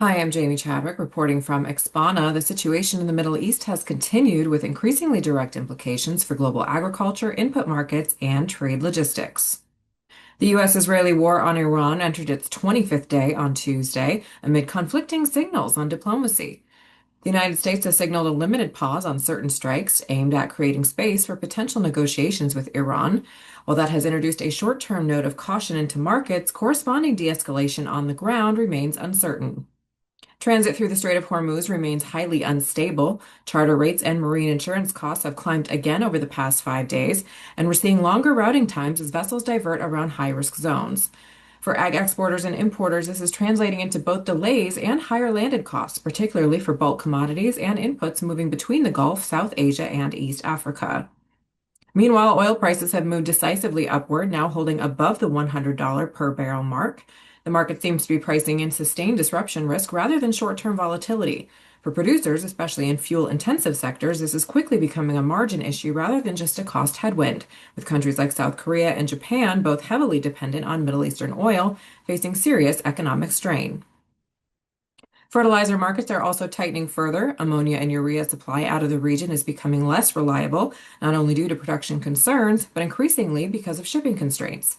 Hi, I'm Jamie Chadwick reporting from Expana. The situation in the Middle East has continued with increasingly direct implications for global agriculture, input markets, and trade logistics. The U.S.-Israeli war on Iran entered its 25th day on Tuesday amid conflicting signals on diplomacy. The United States has signaled a limited pause on certain strikes aimed at creating space for potential negotiations with Iran. While that has introduced a short-term note of caution into markets, corresponding de-escalation on the ground remains uncertain. Transit through the Strait of Hormuz remains highly unstable. Charter rates and marine insurance costs have climbed again over the past 5 days, and we're seeing longer routing times as vessels divert around high-risk zones. For ag exporters and importers, this is translating into both delays and higher landed costs, particularly for bulk commodities and inputs moving between the Gulf, South Asia, and East Africa. Meanwhile, oil prices have moved decisively upward, now holding above the $100 per barrel mark. The market seems to be pricing in sustained disruption risk rather than short-term volatility. For producers, especially in fuel-intensive sectors, this is quickly becoming a margin issue rather than just a cost headwind, with countries like South Korea and Japan, both heavily dependent on Middle Eastern oil, facing serious economic strain. Fertilizer markets are also tightening further. Ammonia and urea supply out of the region is becoming less reliable, not only due to production concerns, but increasingly because of shipping constraints.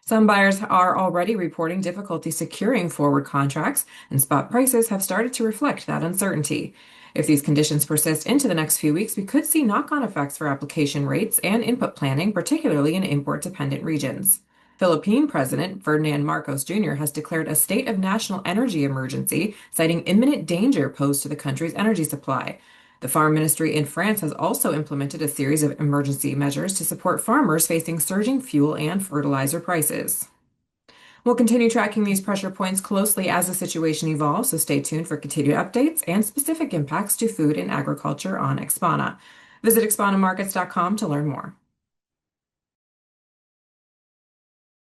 Some buyers are already reporting difficulty securing forward contracts, and spot prices have started to reflect that uncertainty. If these conditions persist into the next few weeks, we could see knock-on effects for application rates and input planning, particularly in import-dependent regions. Philippine President Ferdinand Marcos Jr. has declared a state of national energy emergency, citing imminent danger posed to the country's energy supply. The Farm Ministry in France has also implemented a series of emergency measures to support farmers facing surging fuel and fertilizer prices. We'll continue tracking these pressure points closely as the situation evolves, so stay tuned for continued updates and specific impacts to food and agriculture on Expana. Visit expanamarkets.com to learn more.